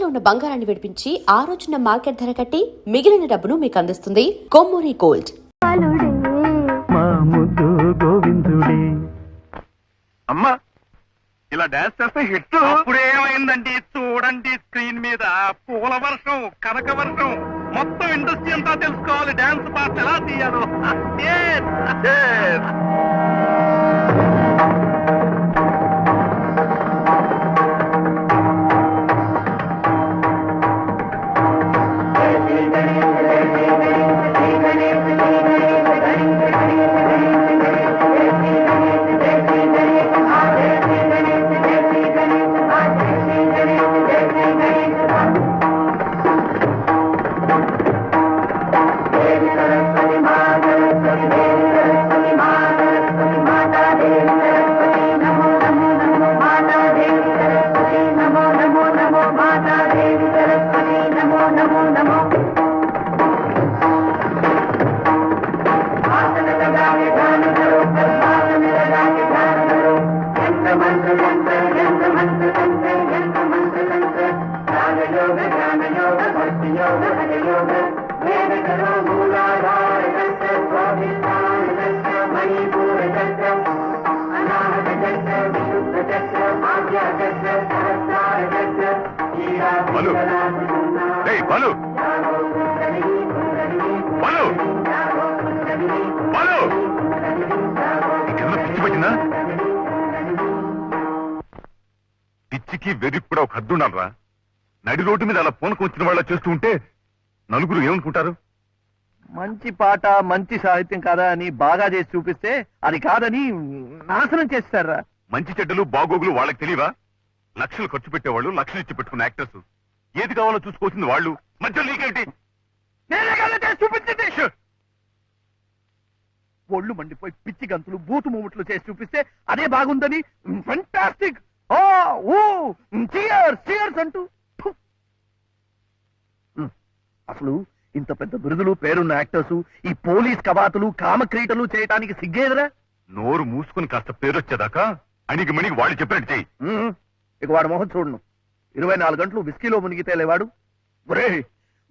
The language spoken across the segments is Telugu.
తాకట్లో ఉన్న బంగారాన్ని విడిపించి ఆ రోజున మార్కెట్ ధర కట్టి మిగిలిన డబ్బును మీకు అందిస్తుంది కొమ్మూరి గోల్డ్. అమ్మా ఇలా డాన్స్ చేస్తే హిట్. అప్పుడేమైందండి చూడండి, స్క్రీన్ మీద పూల వర్షం, కనక వర్షం, మొత్తం ఇండస్ట్రీ అంతా తెలుసుకోవాలి డాన్స్ పాటలు ఎలా తీయాలో. పిచ్చికి వెర్రికి కూడా ఒక హద్దుండాలరా. నడి రోడ్డు మీద అలా పూనకు వచ్చిన వాళ్ళ చేస్తూ ఉంటే నలుగురు ఏమనుకుంటారు? మంచి పాట మంచి సాహిత్యం కాదా అని బాగా చేసి చూపిస్తే అది కాదని నాశనం చేస్తారా. మంచి చెడ్డలు బాగోగులు వాళ్ళకి తెలియవా? లక్షలు ఖర్చు పెట్టేవాళ్ళు, లక్షలు ఇచ్చి పెట్టుకున్న యాక్టర్స్. ఏది కావాలో చూసుకోవాల్సింది వాళ్ళు. మధ్యలో నీకేంటి? చూపించండి. ఒళ్ళు మండిపోయి పిచ్చి గంతులు బూతు మూమెంట్లు చేసి చూపిస్తే అదే బాగుందని ఫెంటాస్టిక్ చీయర్స్ అంటూ. అసలు ఇంత పెద్ద బిరుదులు పేరున్న యాక్టర్స్ ఈ పోలీస్ కవాతులు కామక్రీటలు చేయటానికి సిగ్గేదరా? నోరు మూసుకుని కాస్త పేరొచ్చేదాకా అణిగి మణిగి వాళ్ళు చెప్పినట్టు చెయ్యి. ఇక వాడు మొహం చూడను. 24 గంటలు విస్కీలో మునిగితే లేవాడు. ఒరే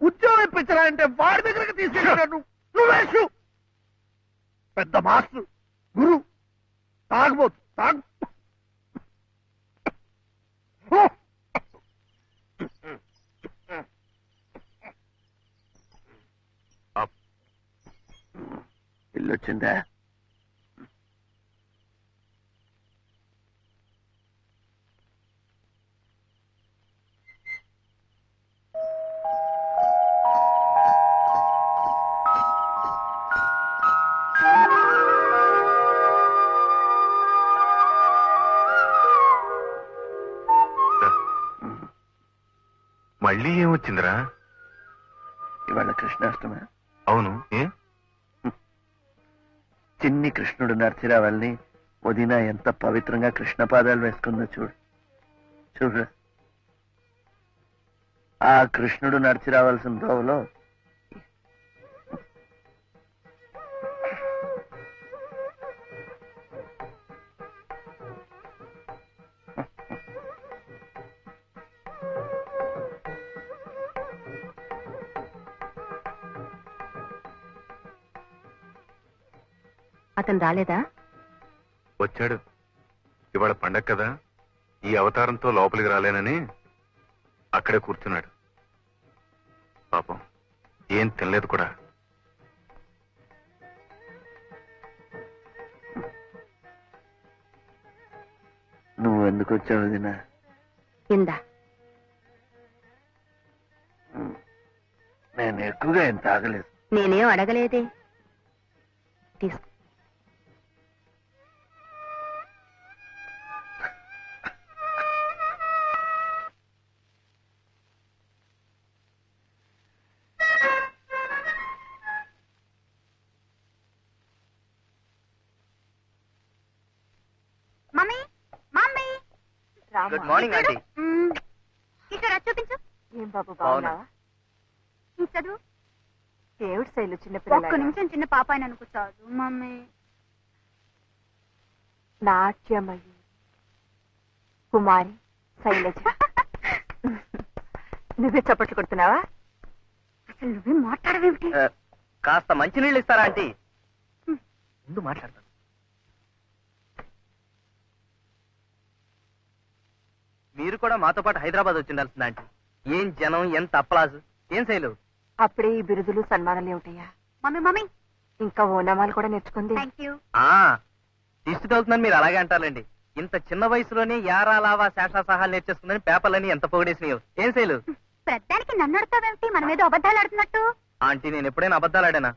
ఉద్యోగం ఇప్పించరా అంటే వాడి దగ్గరకు తీసుకెళ్ళాడు. నువ్వేసు పెద్ద మాస్టర్ గురు తాగబోతు తాగు. ఇల్లొచ్చిందా? మళ్ళీ ఏమొచ్చిందిరా? ఇవాళ కృష్ణాష్టమి. అవును, ఏ చిన్ని కృష్ణుడు నడిచిరావాలని వదిన ఎంత పవిత్రంగా కృష్ణ పాదాలు వేసుకుందో చూడు. చూడు, ఆ కృష్ణుడు నడిచి రావాల్సిన దోవలో అతను రాలేదా? వచ్చాడు. ఇవాళ పండగ కదా, ఈ అవతారంతో లోపలికి రాలేనని అక్కడే కూర్చున్నాడు. పాపం ఏం తినలేదు కూడా. నువ్వు ఎందుకు వచ్చావు వదినా? కింద నేను ఎక్కువగా ఏం తాగలేదు. నేనేం అడగలేదే. తీసుకో. Good morning aunty. ఇక్కడ చూపించు. ఏం బాబు బాగున్నావా? చదువు. ఏమిటి శైలు చిన్నపిల్ల? ఒక్క నిమిషం చిన్న పాప అని అనుకో చాలు మమ్మీ. నాట్యమయ్యి కుమారి శైలజ. నువ్వే చప్పట్లు కొడుతున్నావా? అసలు నువ్వే మాట్లాడవేమిటి? కాస్త మంచినీళ్ళు ఇస్తారా ఆంటీ? ముందు మాట్లాడతాను. మీరు కూడా మాతో పాటు హైదరాబాద్ వచ్చిండాల్సింది ఆంటీ. ఏం జనం, ఎంత అప్పలాజు, ఏం శైలు. అప్పుడే ఈ బిరుదులు సన్మానాలు ఏమిటయ్యా? మమ్మీ ఇంకా ఓనామాలు కూడా నేర్చుకుంది. దిష్టి తగులుతుందని మీరు అలాగే అంటారండి. ఇంత చిన్న వయసులోనే యారా లావా శేషా సహాలు నేర్చేస్తుందని పేపర్లని ఎంత పొగిడేసినాయో. ఏం శైలు? పెద్దానికి నన్ను అడతావేమిటి? మన మీద అబద్ధాలు ఆడుతున్నట్టు. ఆంటీ నేను ఎప్పుడైనా అబద్ధాలు ఆడానా?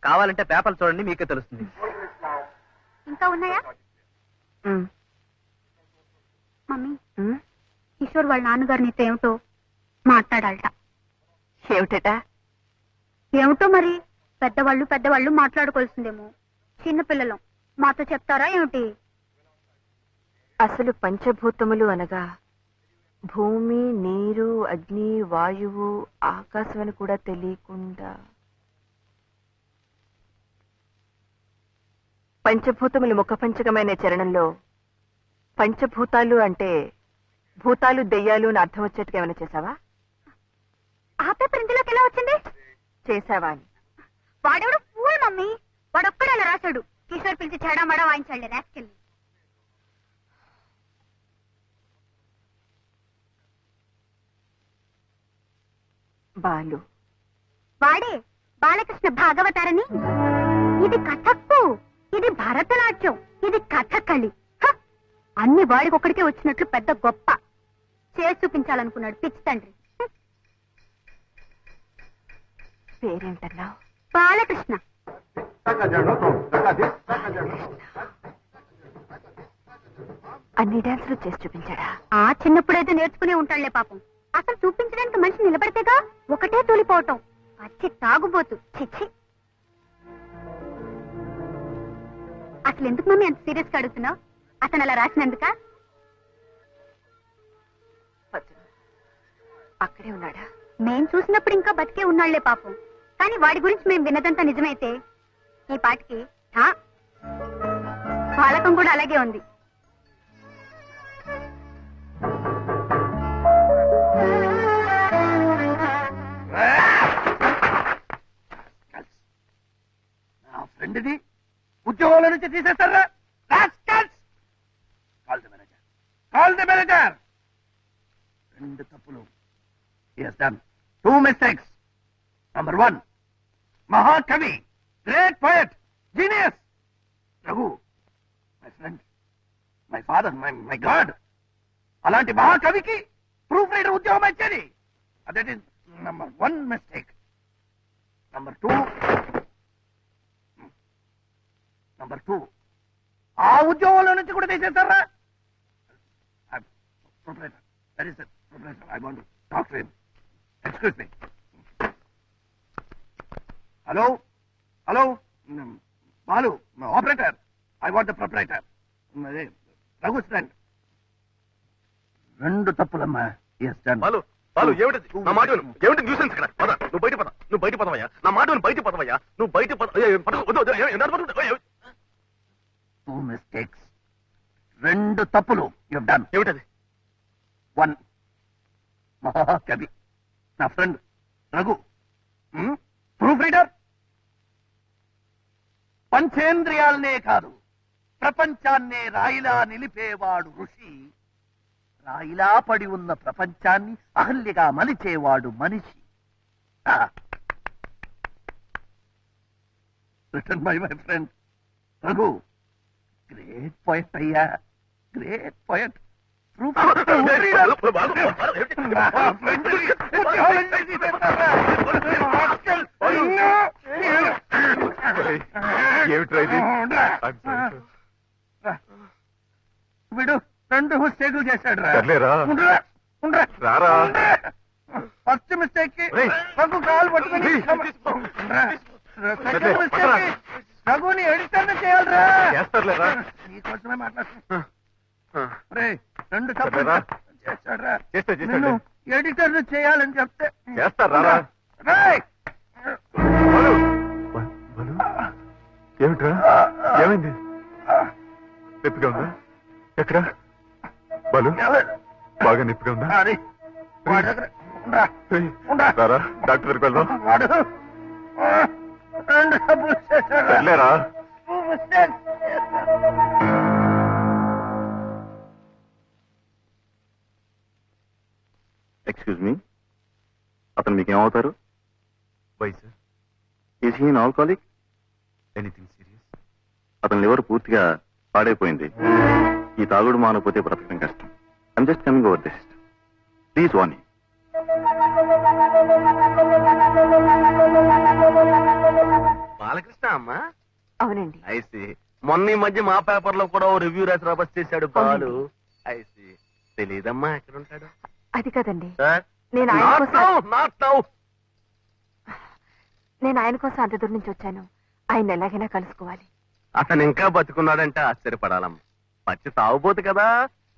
కావాలంటే పేపర్లు చూడండి, మీకే తెలుస్తుంది. ఇంకా ఉన్నాయా? మమ్మీ, కిషోర్ వాళ్ళ నాన్నగారు నీతో ఏమిటో మాట్లాడాలట. ఏమిటట? ఏమిటో మరి. పెద్దవాళ్ళు మాట్లాడుకోవాల్సిందేమో. చిన్నపిల్లలు మాతో చెప్తారా ఏమిటి? అసలు పంచభూతములు అనగా భూమి, నీరు, అగ్ని, వాయువు, ఆకాశం అని కూడా తెలియకుండా పంచభూతములు ముఖపంచకమైన చరణంలో పంచభూతాలు అంటే భూతాలు, దెయ్యాలు అని అర్థం వచ్చేట్టుగా ఏమైనా చేసావా? ఆ పేపర్ ఇందులోకి ఎలా వచ్చింది? చేసావా అని. వాడెవడు ఫూల్ మమ్మీ. వాడొక్కడే అలా రాశాడు. కిషోర్ పిలిచి చెడామడా వాయించాడు రాసుకెళ్ళి. బాలు వాడే బాలకృష్ణ భాగవతారని. ఇది కథక్కు, ఇది భరతనాట్యం, ఇది కథకళి. అన్ని వాడికి ఒక్కడికే వచ్చినట్లు పెద్ద గొప్ప చేసి చూపించాలనుకున్నాడు పిచ్చి తండ్రి. పేరేంటన్నావు? బాలకృష్ణ. అన్ని డాన్సులు చేసి చూపించాడా? ఆ చిన్నప్పుడైతే నేర్చుకునే ఉంటాడులే పాపం. అసలు చూపించడానికి మనిషి నిలబడితేగా ఒకటే తూలిపోవటం. పచ్చి తాగుబోతు. చిచ్చి. అసలు ఎందుకు మమ్మీ అంత సీరియస్ గా అడుగుతున్నావు? అతను అలా రాసినందుక? అక్కడే ఉన్నాడా? మేం చూసినప్పుడు ఇంకా బతికే ఉన్నాళ్లే పాపం. కానీ వాడి గురించి మేం విన్నదంతా నిజమైతే ఈ పాటికి బాలకం కూడా అలాగే ఉంది. నా ఫ్రెండ్ది ఉద్యోగంలో నుంచి తీసేస్తారా? Call the manager. రెండు తప్పులు. He has done 2 mistakes. Number 1, Mahakavi, great poet, genius. Raghu, my friend, my father, my God. అలాంటి మహాకవికి ప్రూఫ్ రైటర్ ఉద్యోగం ఇచ్చేది. That is number 1 mistake. Number 2, ఆ ఉద్యోగంలో నుంచి కూడా తీసేస్తారా? Proprietor, that is the proprietor. I want to talk to him. Excuse me. Hello? Balu, operator. I want the proprietor. Raghu's friend. రెండు తప్పులమ్మా. Yes, done. బాలు ఏమిటి? నా మాట విను. ఏమిటి న్యూసెన్స్ ఇక్కడ? పద, నువ్వు బయట పదవయ్యా. నా మాట విను, బయట పదవయ్యా. నువ్వు బయట పద. 2 mistakes. రెండు తప్పులు. You have done. ఏమిటది? 1, మహాకవి, నా ఫ్రెండ్ రఘు, ప్రూఫ్ రీడర్. పంచేంద్రియాలనే కాదు, ప్రపంచాన్నే రాయిలా నిలిపేవాడు ఋషి. రాయిలా పడి ఉన్న ప్రపంచాన్ని అహల్యగా మలిచేవాడు మనిషి. Written by my friend Raghu. Great poet అయ్యా, గ్రేట్ పోయట్. వీడు 2 మిస్టేకులు చేశాడు రా. ఫస్ట్ మిస్టేక్ కి రఘు కాలు పట్టుకుని, సెకండ్ మిస్టేక్ కి రఘుని ఎడిటర్ చేయాలరా. నీకోసమే మాట్లాడుతున్నా. రెండు తప్పులు చేశాడురా. నిన్ను ఎడిటర్ చేయాలని చెప్తే చేస్తారా? ఏమిట్రా? ఏమైంది? నొప్పిగా ఉందా? ఎక్కడ? బాలు బాగా నొప్పిగా ఉందా? వాడి దగ్గర ఉండ్రా, ఉండ్రా. డాక్టర్ దగ్గరికి వెళ్దాం. వాడు రెండు డబ్బులు చేశాడు. వెళ్ళారా? ఎక్స్క్యూజ్ మీ, అతను మీకేమవుతారు? Why sir? Is he alcoholic? Anything serious? అతని లివర్ పూర్తిగా పాడైపోయింది. ఈ తాగుడు మానకపోతే బ్రతకడం కష్టం. I'm just coming over this. Please warning. Balakrishna అమ్మా? అవునండి. ఐసి మొన్న ఈ మధ్య మా పేపర్ లో కూడా ఓ రివ్యూ రాసి రాబస్ చేశాడు బాలు. ఐసి తెలీదమ్మా ఎక్కడ ఉంటాడు? అది కదండి, సార్ నేను ఆయన కోసం నాట్ నౌ. నేను ఆయన కోసం అంత దూరం నుంచి వచ్చాను. ఆయన ఎలాగైనా కలుసుకోవాలి. అతను ఇంకా బతుకున్నాడంటే ఆశ్చర్యపడాలమ్మా. పచ్చి తాగుపోతు కదా,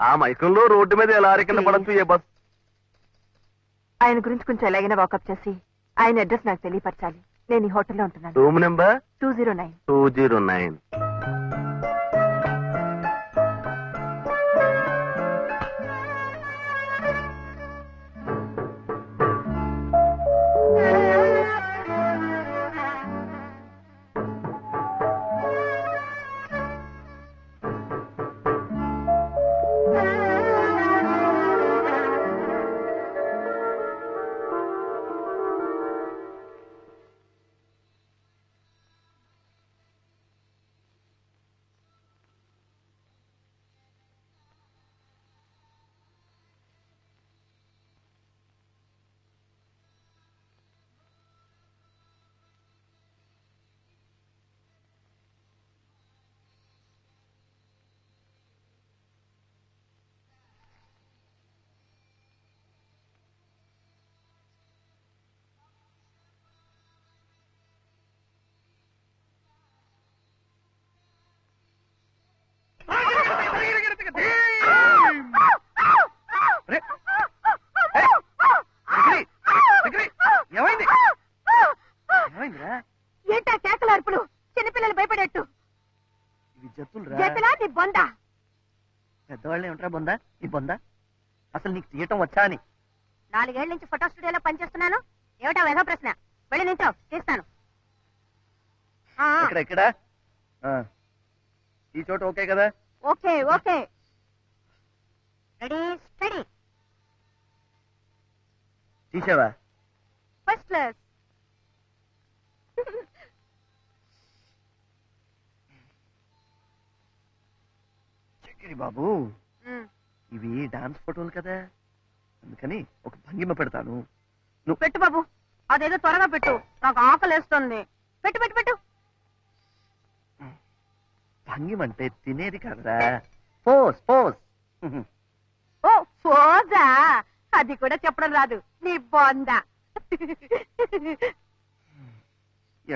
ఆ మైకంలో రోడ్డు మీద ఎలా కింద పడచ్చు ఏ బస్. ఆయన గురించి కొంచెం ఎలాగైనా వాకప్ చేసి ఆయన అడ్రస్ నాకు తెలియపరచాలి. నేను ఈ హోటల్లో ఉంటున్నాను. Room number 209. 209. ఏంటా కేకల అరుపులు? చిన్నపిల్లలు భయపడేట్టు. జతులా నీ బొందా? పెద్దవాళ్ళు ఏమంటారా బొందా? ఈ బొందా అసలు నీకు తీయటం వచ్చా అని? 4 ఏళ్ల నుంచి ఫోటో స్టూడియోలో పనిచేస్తున్నాను. ఏమిటా వేదో ప్రశ్న? వెళ్ళి నించో, తీస్తాను. ఇక్కడ ఇక్కడ ఈ చోట ఓకే కదా? Okay okay. Ready steady. తీసావా? First class. చక్కెరి బాబు, ఇవి డాన్స్ ఫోటోలు కదా, అందుకని ఒక భంగిమ పెడతాను. నువ్వు పెట్టు బాబు, అదేదో త్వరగా పెట్టు, నాకు ఆకలేస్తుంది. పెట్టు పెట్టు పెట్టు. భంగిమ అంటే తినేది కాదురా, పోస్ పోస్. ఓ ఫోజా, అది కూడా చెప్పడం రాదు నీ బొందా.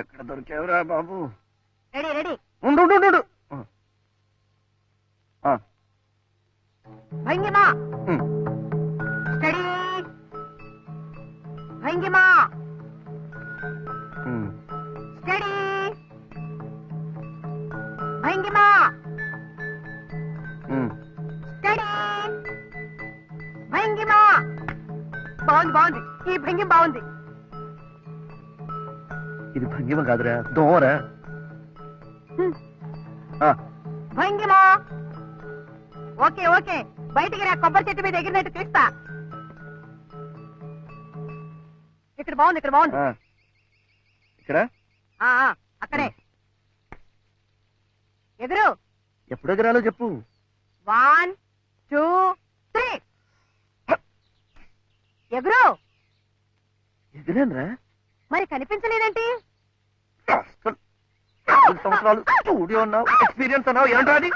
ఎక్కడ దొరికావురా బాబు? Ready ready. ఉండు ఉండు, ఉండు. భంగిమా స్టడీ. భంగిమా స్టడీ. భంగిమా స్టడీ. భంగిమా. బాగుంది బాగుంది, ఈ భంగిమ బాగుంది. ఇది భంగిమ కాదురా, దోమరా. భంగిమా. ఓకే ఓకే, బయటికి రా, కొబ్బరి చెట్టు మీద ఎగిరినట్టు తీస్తా. ఇక్కడ బాగుంది, ఇక్కడ బాగుంది. ఇక్కడ అక్కడే ఎగురు. ఎప్పుడు ఎగరాలో చెప్పు. 1 2 3. ఎగురు. ఎగిరేనరా? మరి కనిపించలేదేంటి? 4 సంవత్సరాలు స్టూడియో అన్నావు, ఎక్స్పీరియన్స్ అన్నావు, ఏంట్రా అది?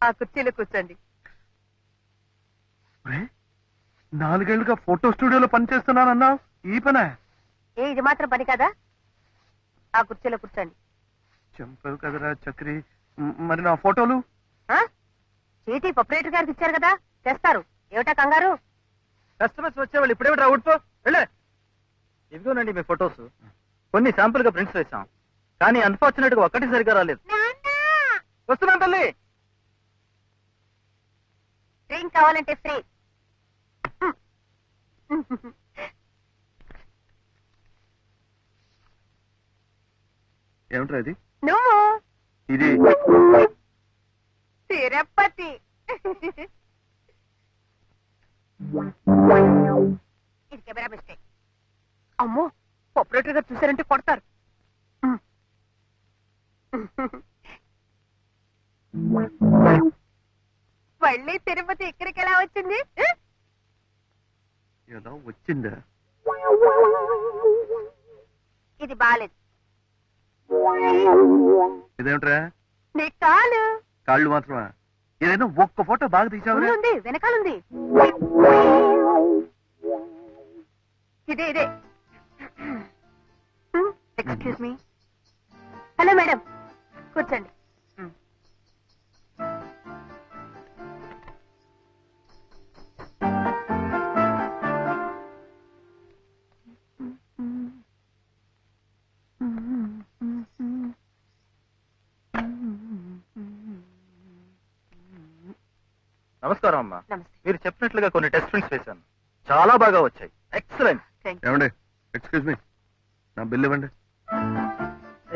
ఆ కుర్చీలో కూర్చోండి. 4 ఏళ్లుగా ఫోటో స్టూడియోలో పనిచేస్తున్నానన్నావు, ఈ పనే? ఇది మాత్రం పని కదా. ఆ కుర్చీలో కూర్చోండి. చంపావు కదరా చక్రి. మరి నా ఫోటోలు? చీటీ ప్రొపరేటర్ గారికి ఇచ్చారు కదా, తెస్తారు. ఏమిటా కంగారు? కస్టమర్స్ వచ్చేవాళ్ళు ఇప్పుడేమిటి ఊడ్పో వెళ్ళే. ఇదిగోనండి మీ ఫొటోస్. కొన్ని శాంపుల్ గా ప్రింట్స్ వేసాం, కానీ అన్ఫార్చునేట్ గా ఒక్కటి సరిగా రాలేదు. వస్తున్నాను తల్లి. డ్రింక్ కావాలంటే ఫ్రీ. ఏమిట్రా ఇది? నువ్వు ఇది తిరుపతి. ఇది కెమెరా మిస్టేక్. అమ్మో, ఆపరేటర్ గారు చూసారంటే కొడతారు. మళ్ళీ తిరుపతి ఇక్కడికి ఎలా వచ్చింది? ఏదో వచ్చిందా? ఇది బాలేదు. ఇదేమిట్రా? నీ కాలు కాళ్ళు మాత్రమా? ఏదైనా ఒక్క ఫోటో బాగా తీసావురా? ఉంది, వెనకాలంది. ఇదే ఇదే. Excuse me. హలో మేడం, కూర్చోండి. నమస్కారం అమ్మా. నమస్తే. మీరు చెప్పినట్లుగా కొన్ని టెస్ట్ ప్రింట్స్ వేశాను, చాలా బాగా వచ్చాయి. ఎక్సలెంట్. Thank you. ఏమండి, ఎక్స్క్యూజ్ మీ, నా బిల్ ఇవ్వండి.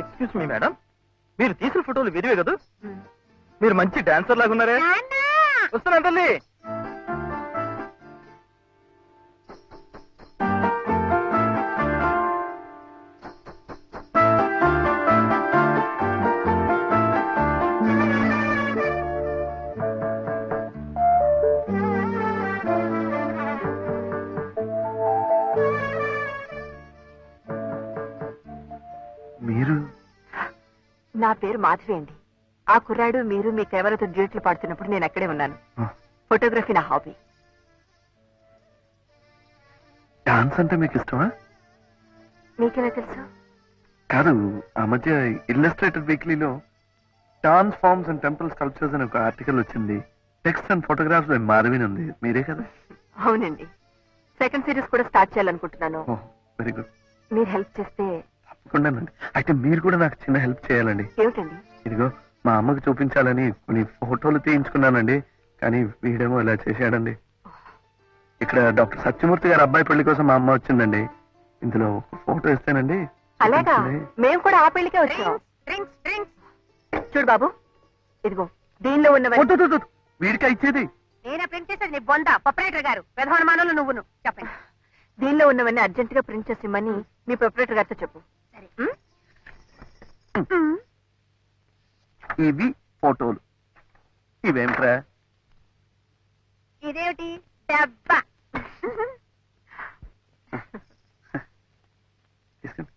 ఎక్స్క్యూజ్ మీ మేడం, మీరు తీసిన ఫోటోలు వీడియో కదా? మీరు మంచి డాన్సర్ లాగా ఉన్నారే. వస్తున్నా తల్లి. మీరు? నా పేరు మాధవి అండి. ఆ కుర్రాడు మీరు మీ కెమెరాతో డ్యూట్లు పాడుతున్నప్పుడు నేను అక్కడే ఉన్నాను. ఫోటోగ్రఫీ నా హాబీ. డాన్స్ అంటే మీకు ఇష్టమా? మీకెలా తెలుసు? కాదు, ఆ మధ్య ఇల్లస్ట్రేటెడ్ వీక్లీలో dance forms and temple sculptures అని ఒక ఆర్టికల్ వచ్చింది. టెక్స్ట్ అండ్ ఫోటోగ్రాఫ్స్ బై మాధవిన్ ఉంది. మీరే కదా? అవునండి. సెకండ్ సిరీస్ కూడా స్టార్ట్ చేయాలనుకుంటున్నాను. Very good. మీరు హెల్ప్ చేస్తే. తప్పకుండానండి. అయితే మీరు కూడా నాకు చిన్న హెల్ప్ చేయాలండి. ఏమిటండి? ఇదిగో, మా అమ్మకు చూపించాలని కొన్ని ఫోటోలు తీయించుకున్నానండి, కానీ వీడేమో ఇలా చేశాడండి. ఇక్కడ డాక్టర్ సత్యమూర్తి గారి అబ్బాయి పెళ్లి కోసం మా అమ్మ వచ్చిందండి. ఇందులో ఒక ఫోటో ఇస్తానండి. అలాగా? మేము కూడా ఆ పెళ్లికే వచ్చాం. చూడు బాబు, ఇదిగో దీనిలో ఉన్నవన్నీ. వీడికా ఇచ్చేది? నేనే ప్రింట్ చేసేది నీ బొంద ప్రొపరేటర్ గారు. ప్రధానమానంలో నువ్వును చెప్పండి. దీనిలో ఉన్నవన్నీ అర్జెంట్ గా ప్రింట్ చేసి ఇమ్మని మీ ప్రొపరేటర్ గారితో చెప్పు. ఇవి ఫోటోలు. ఇవేమిట్రా? ఇదేమిటి? డబ్బా. తీసుకోండి.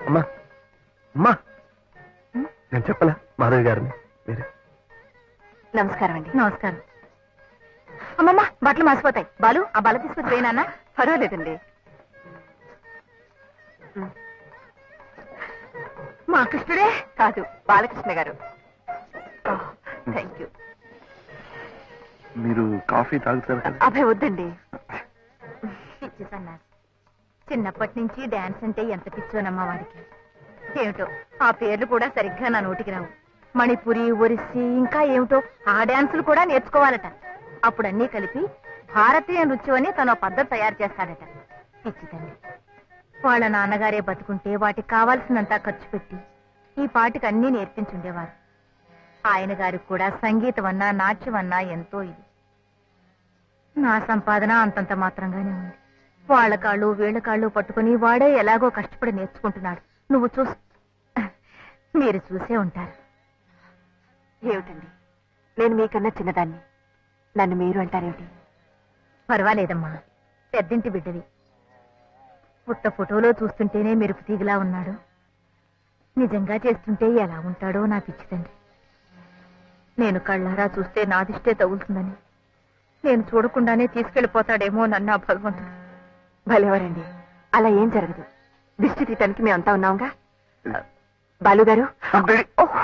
అమ్మా, అమ్మా, నేను చెప్పలా మాధవి గారిని? మీరే? నమస్కారం అండి. నమస్కారం. అమ్మమ్మ, బట్టలు మాసిపోతాయి. బాలు, ఆ బల తీసుకొచ్చి పోయినా? పర్వాలేదండి. మా కృష్ణుడే కాదు, బాలకృష్ణ గారు. Thank you. మీరు కాఫీ తాగుతారు కదా? అభయ వద్దండి. పిచ్చి సన్నాసి. చిన్నప్పటి నుంచి డాన్స్ అంటే ఎంత పిచ్చోనమ్మా వాడికి. ఏమిటో ఆ పేర్లు కూడా సరిగ్గా నా నోటికి రావు. మణిపురి, ఒరిస్సీ, ఇంకా ఏమిటో ఆ డాన్సులు కూడా నేర్చుకోవాలట. అప్పుడు అన్నీ కలిపి భారతీయ నృత్యం అని తను పద్ధతి తయారు చేస్తాడట. పిచ్చితండి. వాళ్ళ నాన్నగారే బతుకుంటే వాటికి కావాల్సినంత ఖర్చు పెట్టి ఈ పాటికి అన్నీ నేర్పించుండేవారు. ఆయన గారికి కూడా సంగీతం అన్నా నాట్యం అన్నా ఎంతో ఇది. నా సంపాదన అంతంత మాత్రంగానే ఉంది. వాళ్ళ కాళ్ళు వీళ్ళ కాళ్ళు పట్టుకుని వాడే ఎలాగో కష్టపడి నేర్చుకుంటున్నాడు. నువ్వు మీరు చూసే ఉంటారు. ఏమిటండి, నేను మీకన్నా చిన్నదాన్ని, నన్ను మీరు అంటారేమిటి? పర్వాలేదమ్మా, పెద్దింటి బిడ్డవి. పుట్ట ఫోటోలో చూస్తుంటేనే మెరుపు తీగలా ఉన్నాడు. నిజంగా చేస్తుంటే ఎలా ఉంటాడో నా పిచ్చి తండ్రి. నేను కళ్ళారా చూస్తే నాదిష్టే తగులుతుందని నేను చూడకుండానే తీసుకెళ్లిపోతాడేమో నన్న భగవంతుడు. భలేవారండి, అలా ఏం జరగదు. దిష్టి తీయటానికి మేమంతా ఉన్నాంగా. బాలుగారు, ఓహ్!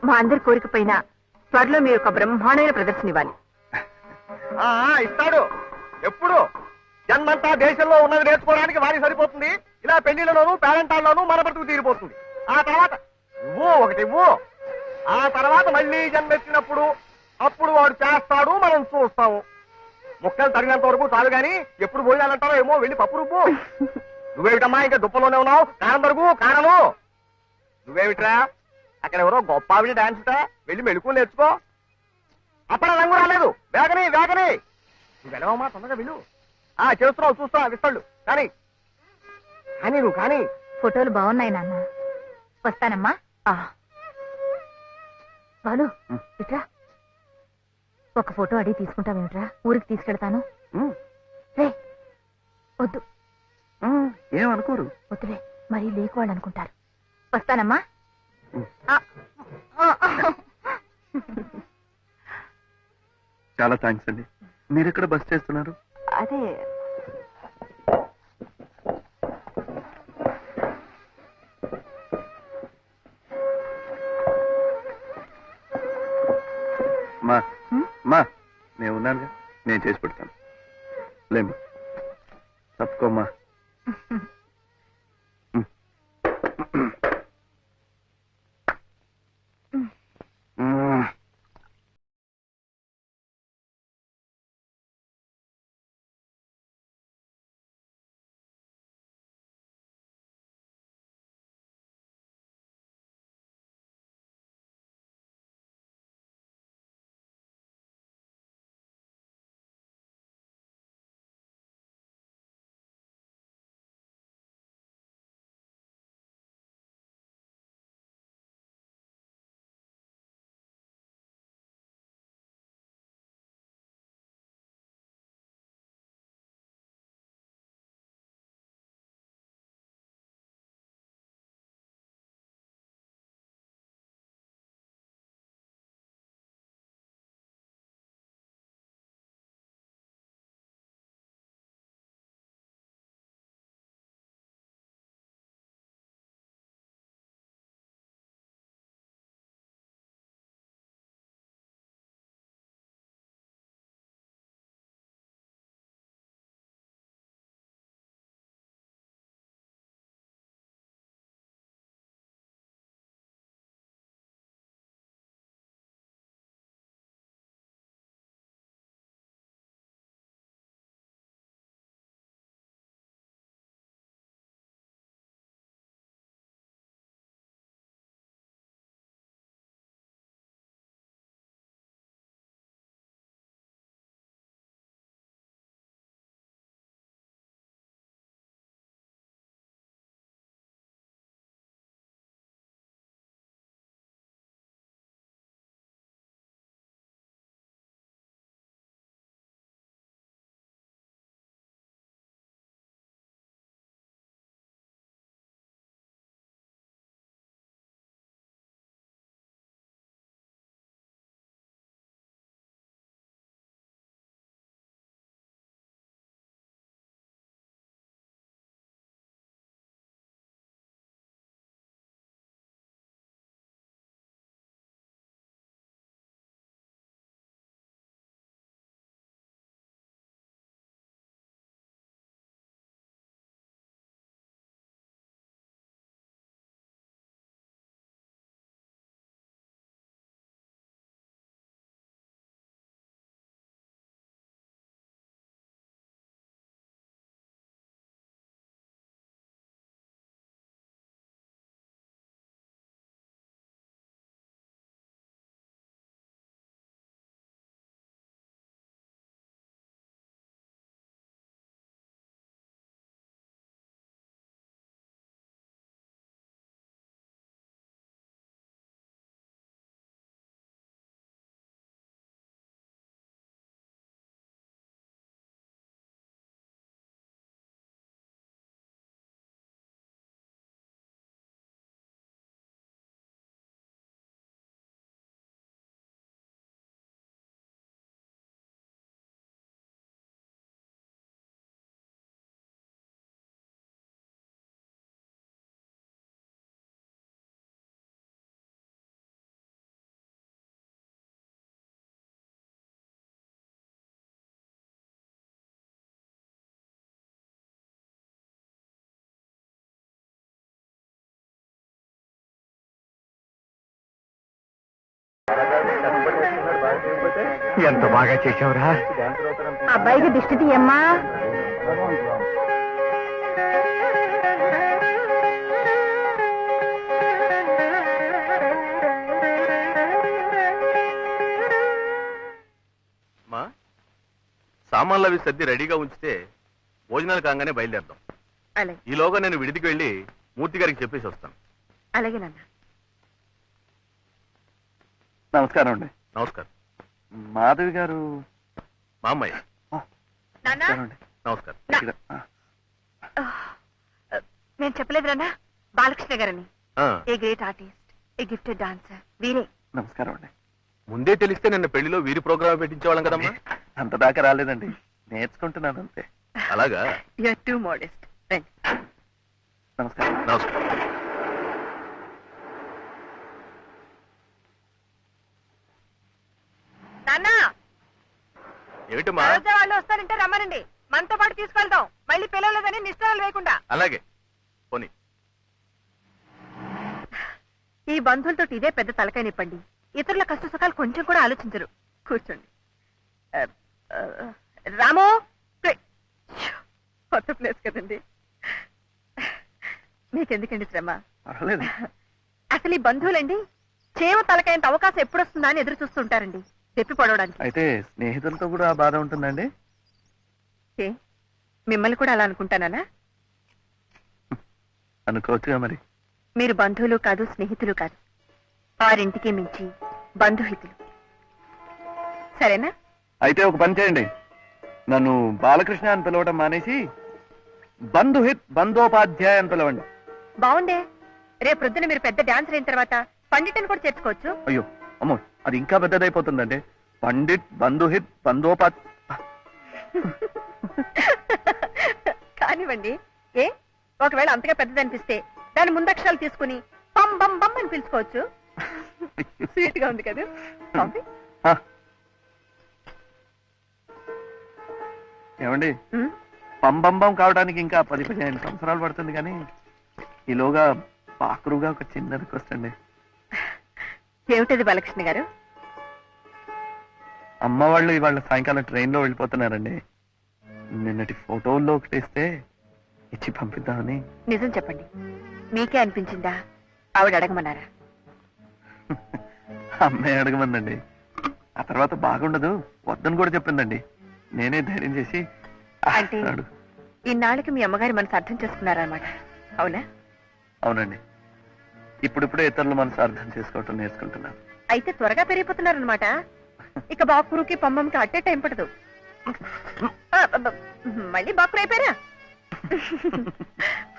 మా అందరి కోరికపోయినా త్వరలో మీరు ఒక బ్రహ్మాండమైన ప్రదర్శన ఇవ్వాలి. ఇస్తాడు. ఎప్పుడు జన్మంతా దేశంలో ఉన్నది నేర్చుకోవడానికి వారికి సరిపోతుంది. ఇలా పెళ్లిళ్లలోనూ పేరెంటాల్లోనూ మన బతుకు తీరిపోతుంది. ఆ తర్వాత ఇవ్వు. ఆ తర్వాత మళ్ళీ జన్మెత్తినప్పుడు అప్పుడు వాడు చేస్తాడు, మనం చూస్తాము. ముక్కలు తగినంత వరకు చాలు గాని ఎప్పుడు భోజనాలంటారో ఏమో, వెళ్ళి పప్పు రుబ్బు. నువ్వేమిటమ్మా ఇంకా దుప్పలోనే ఉన్నావు? కారం తరుగు, కారము. నువ్వేమిట్రా అక్కడ ఎవరో గొప్ప ఆవిడ డాన్స్ వెళ్ళి మెళుకు నేర్చుకో. అప్పుడు రంగు రాలేదు. వేగని నువ్వు వెళ్ళవమ్మా, తొందరగా వెళ్ళు. చేస్తున్నావు, చూస్తా విస్తాళ్ళు. కానీ నువ్వు కానీ. ఫోటోలు బాగున్నాయి నాన్న. వస్తానమ్మా. బాలు, ఇట్రా. ఒక ఫోటో అడిగి తీసుకుంటావేమిట్రా? ఊరికి తీసుకెళ్తాను. వద్దు, ఏమనుకోరు. వద్దులే, మరీ లేకు వాళ్ళు అనుకుంటారు. వస్తానమ్మా. చాలా థ్యాంక్స్ అండి. మీరు ఎక్కడ బస్ చేస్తున్నారు? అదే మా నేను ఉన్నానుగా, నేను చేసి పెడతాను. లేమ్మా, తప్పుకోమ్మా. ఎంత బాగా చేసావురా. అబ్బాయికి దిష్టి తీయమ్మా. మా సామాన్లు అవి సర్ది రెడీగా ఉంచితే భోజనాలు కాగానే బయలుదేరదాం. అలాగే ఈలోగా నేను విడిదికి వెళ్ళి మూర్తి గారికి చెప్పేసి వస్తాను. అలాగే నాన్న. నమస్కారం అండి. నమస్కారం. మాధవి గారు. మా అమ్మాయి. నాన్న నమస్కారం అండి. నమస్కారం. ఇక్కడ, నేను చెప్పలేదు నాన్న, బాలకృష్ణ గారని. ఆ, a great artist, A gifted dancer, వీరే. నమస్కారం అండి. ముందే తెలిస్తే నిన్న పెళ్లిలో వీరి ప్రోగ్రామ్ పెట్టించేవాళ్ళం కదమ్మా. అంత దాకా రాలేదండి, నేర్చుకుంటున్నాను అంతే. అలాగా. You are too modest. రండి. నమస్కారం. నమస్కారం. నాన్న, ఏమిటమ్మా? రోజా వాళ్ళు వస్తారంటే రమ్మనండి, మనతో పాటు తీసుకెళ్తాం. మళ్ళీ పిలవలేదని నిష్ఠాలు లేకుండా. అలాగే పోనీ. ఈ బంధువులతో ఇదే పెద్ద తలకాయ నిప్పండి. ఇతరుల కష్ట సుఖాలు కొంచెం కూడా ఆలోచించరు. కూర్చోండి. రాము, కొత్త ప్లేస్ కదండి, మీకెందుకండి శ్రమ? పర్వాలేదు. అసలు ఈ బంధువులండి చేవ తలకాయంత అవకాశం ఎప్పుడు వస్తుందా అని ఎదురు చూస్తుంటారండి, తెప్పి పడవడానికి. అయితే స్నేహితులతో కూడా ఆ బాధ ఉంటుందండి. ఏ, మిమ్మల్ని కూడా అలా అనుకుంటానా? అనుకోవచ్చుగా మరి. మీరు బంధువులు కాదు, స్నేహితులు కాదు, వారింటికి మించి బంధుహితులు. సరేనా? అయితే ఒక పని చేయండి, నన్ను బాలకృష్ణ అని పిలవడం మానేసి బంధుహిత్ బంధోపాధ్యాయ అని పిలవండి. బాగుందే. రేపు ప్రొద్దున మీరు పెద్ద డాన్సర్ అయిన తర్వాత పండిట్ని కూడా చేర్చుకోవచ్చు. అయ్యో అమ్మో, అది ఇంకా పెద్దదైపోతుందండి. పండిట్ బంధుహిత్ బంధోపాధ్. కానివ్వండి. ఏ, ఒకవేళ అంతగా పెద్దదనిపిస్తే దాని ముందక్షరాలు తీసుకుని బం బం బం అని పిలుచుకోవచ్చు. స్వీట్ గా ఉంది కదా. కాఫీ? ఆ. ఏమండి, ఉమ్, పంబంబం కావడానికి ఇంకా 10-15 సంవత్సరాలు పడుతుంది, కానీ ఈలోగా పాకురుగా ఒక చిన్న రిక్వెస్ట్ అండి. ఏమిటది బాలకృష్ణ గారు? అమ్మ వాళ్ళు ఇవాళ సాయంకాలం ట్రైన్ లో వెళ్ళిపోతున్నారండి. నిన్నటి ఫోటోల్లో ఒకటి ఇస్తే ఇచ్చి పంపిద్దామని. నిజం చెప్పండి, మీకే అనిపించిందా ఆవిడ అడగమన్నారా? అమ్మాయి అడగమందండి. ఆ తర్వాత బాగుండదు వద్దని కూడా చెప్పిందండి. నేనే ధైర్యం చేసి అంటే అడుగు. ఇన్నాళ్ళకి మీ అమ్మగారి మనసు అర్థం చేసుకున్నారన్నమాట, అవునా? అవునండి, ఇప్పుడిప్పుడే ఇతరుల మనసు అర్థం చేసుకోవటం నేర్చుకుంటున్నాను. అయితే త్వరగా పెరిగిపోతున్నారన్నమాట. ఇక బాకురుకి పంబంకి అట్టే టైం పడదు. ఆ, మళ్ళీ బాకురు అయిపోయారా?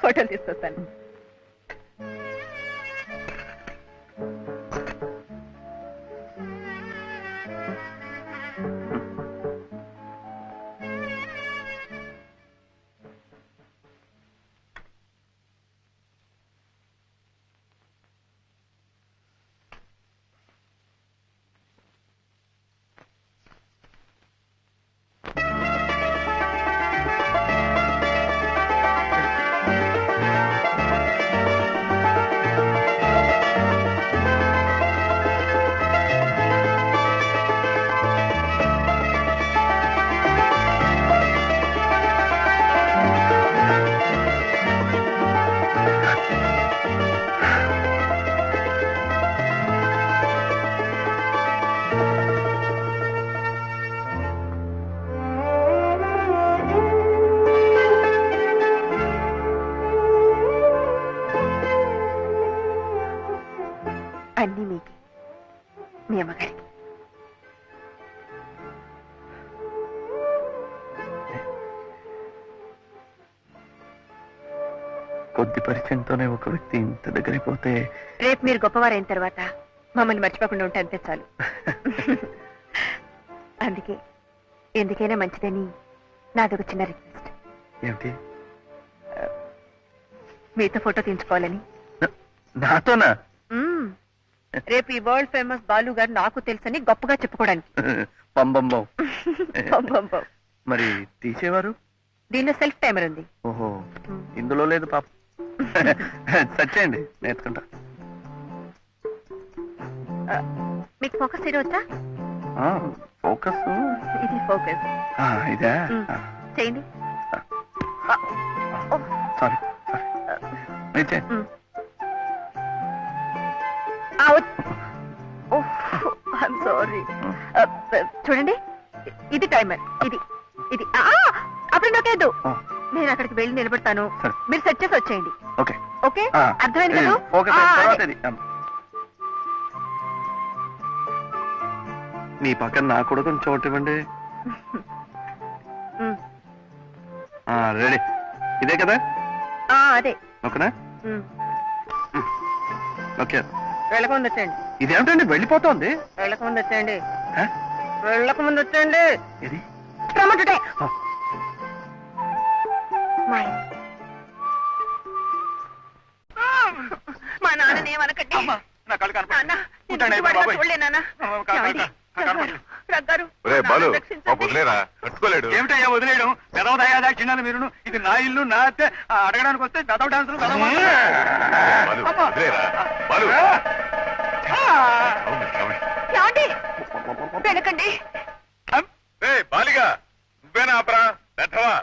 ఫోటోలు తీసుకొస్తాను. అన్నీ మీకే, మీ అమ్మగారికి. కొద్ది పరిచయంతోనే ఒక వ్యక్తి ఇంత దగ్గరైపోతే రేపు మీరు గొప్పవారైన తర్వాత మమ్మల్ని మర్చిపోకుండా ఉంటే అంతే చాలు. అందుకే ఎందుకైనా మంచిదని నాదొక చిన్న రిక్వెస్ట్. ఏమిటి? మీతో ఫోటో తీయించుకోవాలని. నాతోనా? మ్మ్. రేపు ఈ వరల్డ్ ఫేమస్ బాలు గారు నాకు తెలుసని గొప్పగా చెప్పుకోవడానికి. పంబంబం. పంపంపం. మరి తీసేవారు? దీనిలో సెల్ఫ్ టైమర్ ఉంది. ఓహో, ఇందులో లేదు పాప. సచ్చేయండి, నేర్చుకుంటా. మీకు ఫోకస్ చేయవచ్చా? ఫోకస్ ఇది ఫోకస్. ఇదే చేయండి. Sorry sorry. చూడండి, ఇది టైమర్. ఇది ఇది అప్పుడు నాకేద్దు. నేను అక్కడికి వెళ్ళి నిలబడతాను, సరే. మీరు సెట్ చేసి వచ్చేయండి. ఓకే ఓకే, అర్థమైంది కదా? ఫోకస్ ఆ, తర్వాత అదే. ఇది మీ పక్కన నా కూడా కొంచెం చోటు ఇవ్వండి. ఉమ్. రెడీ ఇదే కదా అదే. ఓకేనా ఉమ్. ఓకే వెళ్ళకముందు వచ్చేయండి. ఇదేమిటండి వెళ్ళిపోతోంది వెళ్ళకముందు వచ్చేయండి. హ? వెళ్ళకముందు వచ్చేయండి. ఇది రమ్మంటుంటే. ఆ. మా నాన్నని ఏమనకండి. నా కళ్ళు నాన్న, నేను ఉంటాను, గుడ్డివాడిగా బాబాయ్. చూడలే నాన్న. ఏమండి? రగ్గారు, రే నాన్నని బాలు రక్షించండి. వదిలేరా తట్టుకోలేడు ఏమిటయ్యా వదిలేయడం? పెదవ దయాదాక్షిణ్యాలు మీరును. ఇది నా ఇల్లు, నా అత్తే. అడగడానికి వస్తే పెదవ డాన్సులు బాలు వదిలేరా బాలు అవును, అవును. ఏమండి? వెనకండి. రే బాలిగా నువ్వేనా ఆపరా దట్టవా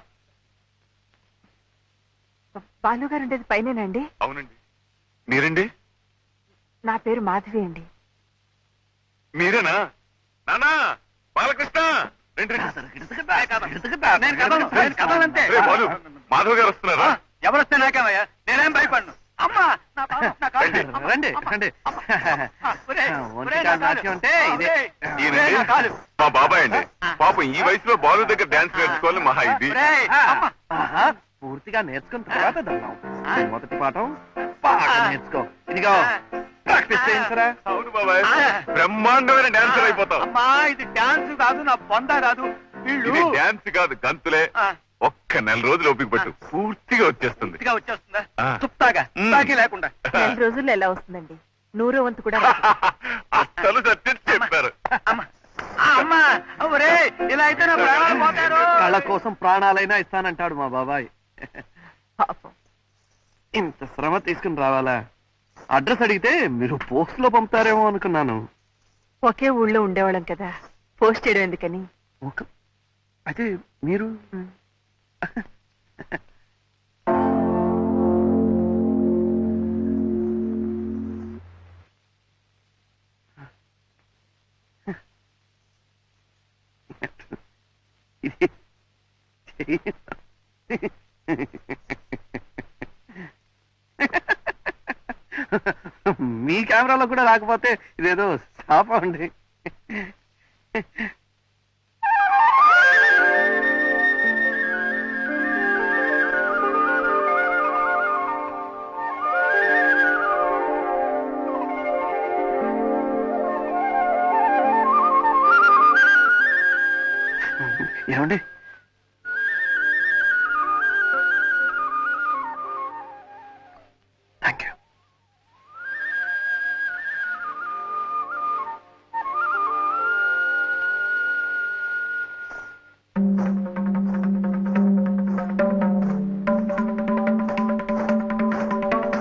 బాలు గారు ఉండేది పైనేనండి. అవునండి మీరండి నా పేరు మాధవి అండి. మీరేనా నానా బాలకృష్ణ రండి రండి. నేను కదలను, నేను కదలంతే. రే బాలు మాధవ్ గారు వస్తున్నారా ఎవరొస్తే నాకేమయ్యా, నేనేం భయపడను. అమ్మా, నా పాపం, నా కాలు. రండి, అమ్మా, రండి, అమ్మా, రండి. అమ్మా. ఒరేయ్, ఒంటి ఒరేయ్, కాలు నా కాలు. నాట్యం అంటే ఇదే. ఒరేయ్, ఒరేయ్, ఈయనండి నా కాలు. మా బాబాయ్ అండి. పాపం ఈ వయసులో బాలు దగ్గర డాన్స్ నేర్చుకోవాలి మహా ఇది ఒరేయ్, అమ్మా. ఆహా, పూర్తిగా నేర్చుకున్న తర్వాత దండం. మొదటి పాఠం బాగా నేర్చుకో. ఇదిగో ప్రాక్టీస్ చేయించరా. అవును బాబాయ్ బ్రహ్మాండమైన డాన్సర్ అయిపోతావు అమ్మా, ఇది డాన్స్ కాదు, నా బొంద కాదు. ఇది వీళ్ళు డాన్స్ కాదు గంతులే ఒక్క నెల రోజులు ఓపిక పట్టు పూర్తిగా వచ్చేస్తుంది పూర్తిగా వచ్చేస్తుందా? ఆ. చుప్తాగా, చుప్తాకి లేకుండా. నెల రోజుల్లో ఎలా వస్తుందండి? 100వ వంతు కూడా రాదు. అసలు సత్యం చెప్పారు అమ్మా, అమ్మా, ఒరేయ్, ఇలా అయితే నా ప్రాణాలు పోతారు. కళ్ళ కోసం ప్రాణాలైనా ఇస్తానంటాడు మా బాబాయ్. పాపం. ఇంత శ్రమ తీసుకుని రావాలా? అడ్రస్ అడిగితే మీరు పోస్ట్ లో పంపుతారేమో అనుకున్నాను. ఒకే ఊళ్ళో ఉండేవాళ్ళం కదా, పోస్ట్ చేయడం ఎందుకని. అయితే మీరు మీ కెమెరాలో కూడా రాకపోతే ఇదేదో శాపం అండి. ఏమండి thank you.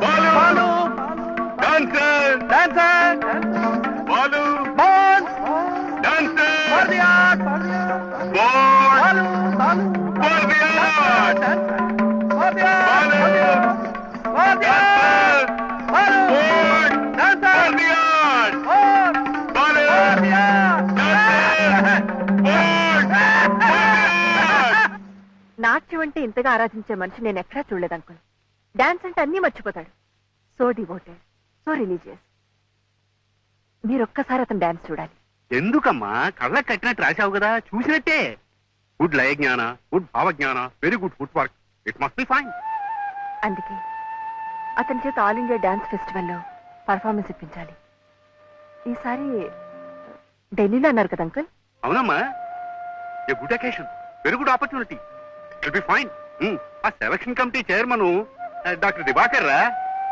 Balu dancer dancer ball ball dancer for the art ball Balu for the art for the Balu for the dancer ball ball dancer for the art Balu for the dancer ball for the art నాట్యం అంటే ఇంతగా ఆరాధించే మనిషి నేను ఎక్కడా చూడలేదు అనుకోను. డాన్స్ అంటే అన్నీ మర్చిపోతాడు. So devoted, so religious. మీరొక్కసారి అతను డాన్స్ చూడాలి. ఎందుకమ్మా కళ్ళకి కట్టినట్టు రాశావు కదా, చూసినట్టే. గుడ్ లయ జ్ఞాన, గుడ్ భావజ్ఞాన, very good footwork, it must be fine. అందుకే అతని చేత ఆల్ ఇండియా డాన్స్ ఫెస్టివల్లో పర్ఫార్మెన్స్ ఇప్పించాలి. ఈసారి ఢిల్లీలో అన్నారు కదా అంకుల్. అవునమ్మా, a good occasion, very good opportunity, it be fine. ఆ selection committee chairman doctor Diwakar రా,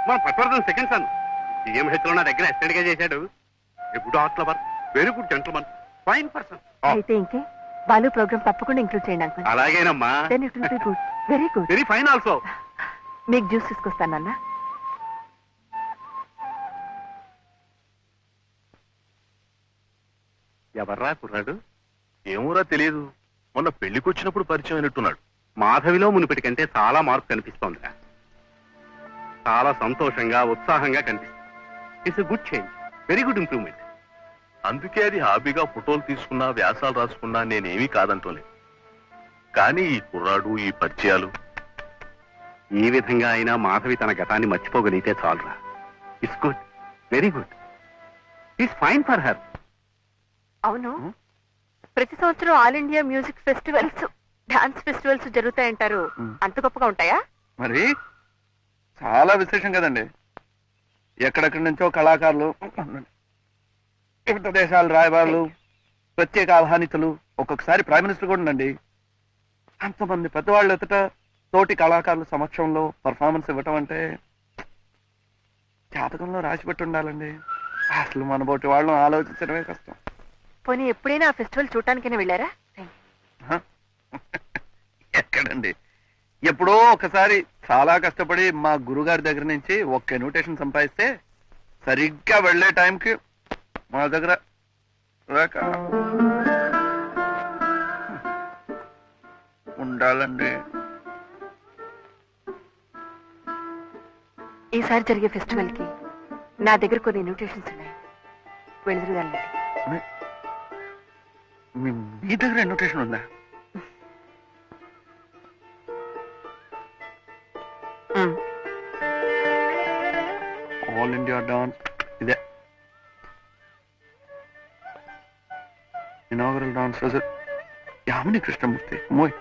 మన పట్వర్ధన్ సెకండ్ సన్. సిఎంహెచ్ లో నా దగ్గర అసిస్టెంట్ గా చేశాడు. A good art lover, very good gentleman, fine person. అయితే ఇంకే బాలు ప్రోగ్రామ్ తప్పకుండా ఇంక్లూడ్ చేయండి అంకుల్. అలాగేనమ్మా, then it will be good, very good. Very fine also. మీకు జ్యూస్ తీసుకొస్తానన్నా. ఎవర్రా కుర్రాడు? ఏమోరా తెలియదు, మొన్న పెళ్లికి వచ్చినప్పుడు పరిచయం అయినట్టున్నాడు. మాధవిలో మునిపటి కంటే చాలా మార్పు కనిపిస్తోందిరా. చాలా సంతోషంగా ఉత్సాహంగా కనిపిస్తుంది. It's good change, very good improvement. అందుకే అది హాబీగా ఫోటోలు తీసుకున్నా వ్యాసాలు రాసుకున్నా నేనేమీ కాదంటోలే. కానీ ఈ కుర్రాడు, ఈ పరిచయాలు, ఈ విధంగా అయినా మాధవి తన గతాన్ని మర్చిపోగలిగితే చాలురా. It's good, very good. It's fine for her. అవును, ప్రతి సంవత్సరం All India music festivals, dance festivals జరుగుతాయంటారు. అంత గొప్పగా ఉంటాయా? మరి చాలా విశేషం కదండి. ఎక్కడెక్కడి నుంచో కళాకారులు, వివిధ దేశాల రాయబారులు, ప్రత్యేక ఆహ్వానితులు, ఒక్కొక్కసారి ప్రైమ్ మినిస్టర్ కూడా ఉండండి. అంతమంది పెద్దవాళ్ళు ఎదుట తోటి కళాకారుల సమక్షంలో పర్ఫార్మెన్స్ ఇవ్వటం అంటే జాతకంలో రాసి పెట్టి ఉండాలండి. అసలు మన బోటి వాళ్ళని ఆలోచించడమే కష్టం. పోనీ ఎప్పుడైనా ఆ ఫెస్టివల్ చూడటానికైనా వెళ్ళారా? ఎక్కడండి, ఎప్పుడో ఒకసారి చాలా కష్టపడి మా గురుగారి దగ్గర నుంచి ఒక్క ఇన్విటేషన్ సంపాదిస్తే సరిగ్గా వెళ్లే టైంకి మా దగ్గర రాక ఉండాలండి. ఈసారి జరిగే ఫెస్టివల్ కి నా దగ్గర కొన్ని ఇన్విటేషన్స్ ఉన్నాయి, వెళ్తురుగాలండి. మీ దగ్గర ఇన్విటేషన్ ఉందా? ఆల్ ఇండియా డాన్స్, ఇదే ఇనాగరల్ డాన్స్ యామిని కృష్ణమూర్తి. మోయ్